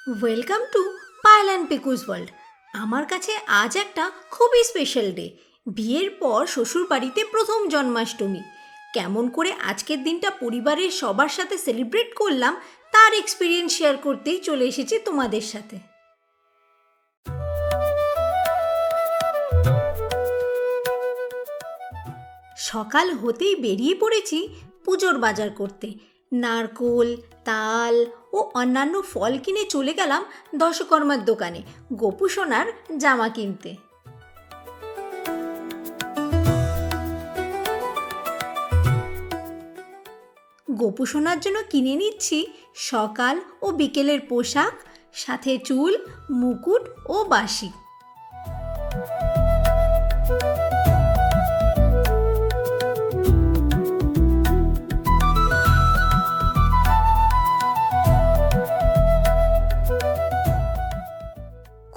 Welcome to Payel and পিকুস world. আমার কাছে আজ একটা খুবই স্পেশাল ডে। বিয়ের পর শ্বশুর বাড়িতে প্রথম জন্মাষ্টমী। কেমন করে আজকের দিনটা পরিবারের সবার সাথে সেলিব্রেট করলাম তার এক্সপিরিয়েন্স শেয়ার করতেই চলে এসেছি তোমাদের সাথে। সকাল হতেই বেরিয়ে পড়েছি পুজোর বাজার করতে। নারকোল, তাল ও অন্যান্য ফল কিনে চলে গেলাম দশকর্মার দোকানে গোপু সোনার জামা কিনতে। গোপু সোনার জন্য কিনে নিচ্ছি সকাল ও বিকেলের পোশাক, সাথে চুল, মুকুট ও বাঁশি।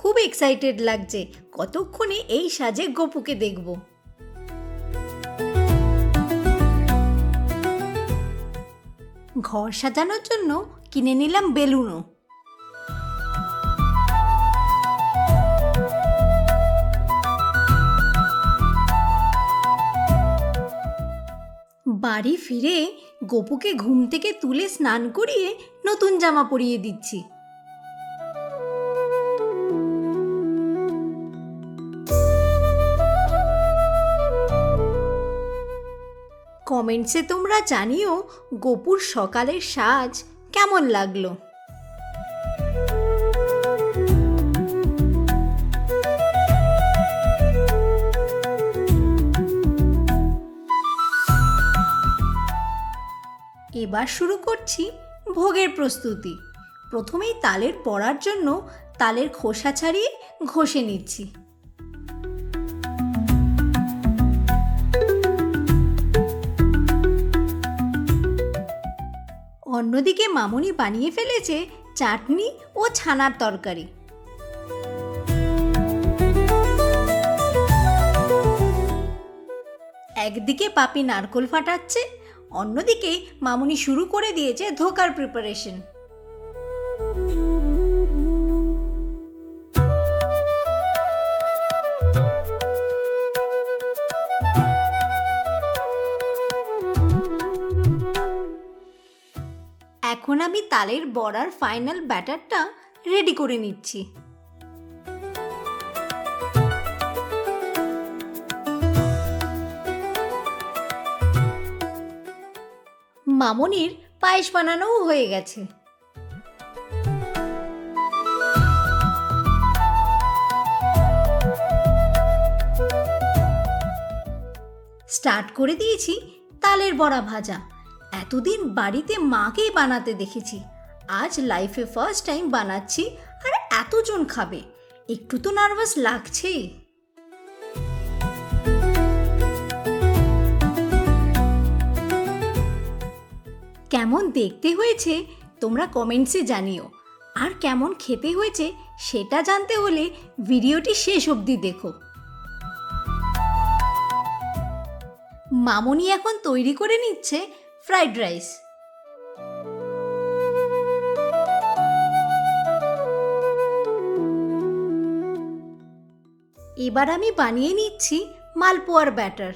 খুব এক্সাইটেড লাগছে কতক্ষণে এই সাজে গোপুকে দেখব। ঘর সাজানোর জন্য কিনে নিলাম বেলুনও। বাড়ি ফিরে গোপুকে ঘুম থেকে তুলে স্নান করিয়ে নতুন জামা পরিয়ে দিচ্ছি। কমেন্টসে তোমরা জানিও গোপুর সকালের সাজ কেমন লাগলো। এবার শুরু করছি ভোগের প্রস্তুতি। প্রথমেই তালের বড়ার জন্য তালের খোসা ছাড়িয়ে ঘষে নিচ্ছি। অন্যদিকে মামুনি বানিয়ে ফেলেছে চাটনি ও ছানার তরকারি। একদিকে পাপি নারকোল ফাটাচ্ছে, অন্যদিকে মামুনি শুরু করে দিয়েছে ধোকার প্রিপারেশন। এখন আমি তালের বড়ার ফাইনাল ব্যাটারটা রেডি করে নিচ্ছি। মামুনির পায়েস বানানোও হয়ে গেছে। স্টার্ট করে দিয়েছি তালের বড়া ভাজা। এতদিন বাড়িতে মাকেই বানাতে দেখেছি, আজ লাইফে ফার্স্ট টাইম বানাচ্ছি আর এতজন খাবে, একটু তো নার্ভাস লাগছেই। কেমন দেখতে হয়েছে তোমরা কমেন্টসে জানিও, আর কেমন খেতে হয়েছে সেটা জানতে হলে ভিডিওটি শেষ অবধি দেখো। মামুনি এখন তৈরি করে নিচ্ছে ফ্রাইড রাইস। এবার আমি বানিয়ে নিচ্ছি মালপোয়ার ব্যাটার।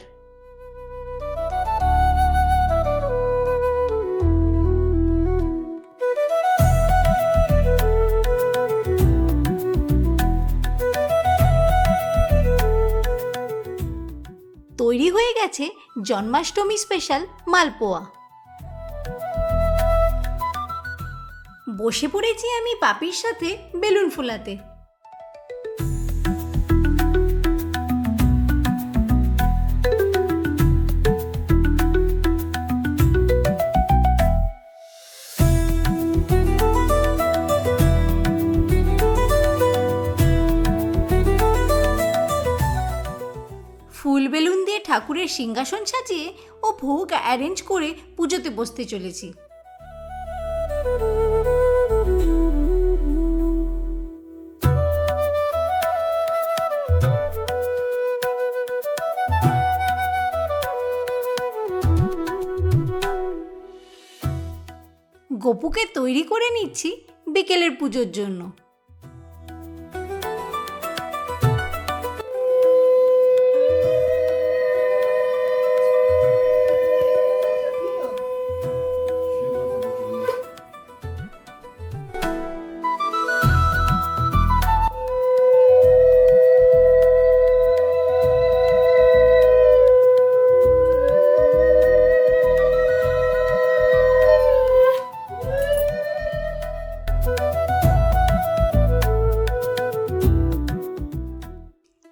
তৈরি হয়ে গেছে জন্মাষ্টমী স্পেশাল মালপোয়া। বসে পড়েছি আমি পাপির সাথে বেলুন ফোলাতে। ফুল বেলুন দিয়ে ঠাকুরের সিংহাসন সাজিয়ে ও ভোগ অ্যারেঞ্জ করে পুজোতে বসতে চলেছি। গোপুকে তৈরি করে নিচ্ছি বিকেলের পুজোর জন্য।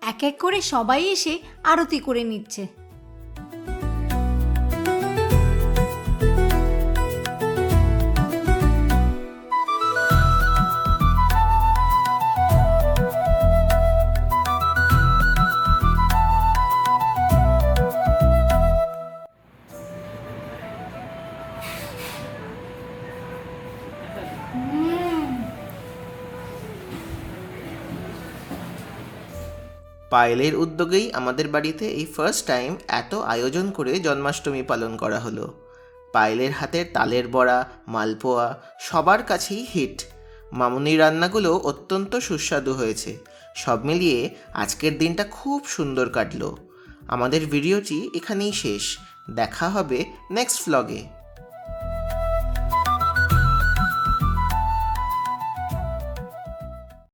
এক এক করে সবাই এসে আরতি করে নিচ্ছে। পায়েলের উদ্যোগেই আমাদের বাড়িতে এই ফার্স্ট টাইম এত আয়োজন করে জন্মাষ্টমী পালন করা হলো। পায়েলের হাতের তালের বড়া, মালপোয়া সবার কাছেই হিট। মামুনির রান্নাগুলো অত্যন্ত সুস্বাদু হয়েছে। সব মিলিয়ে আজকের দিনটা খুব সুন্দর কাটলো। আমাদের ভিডিওটি এখানেই শেষ। দেখা হবে নেক্সট ভ্লগে।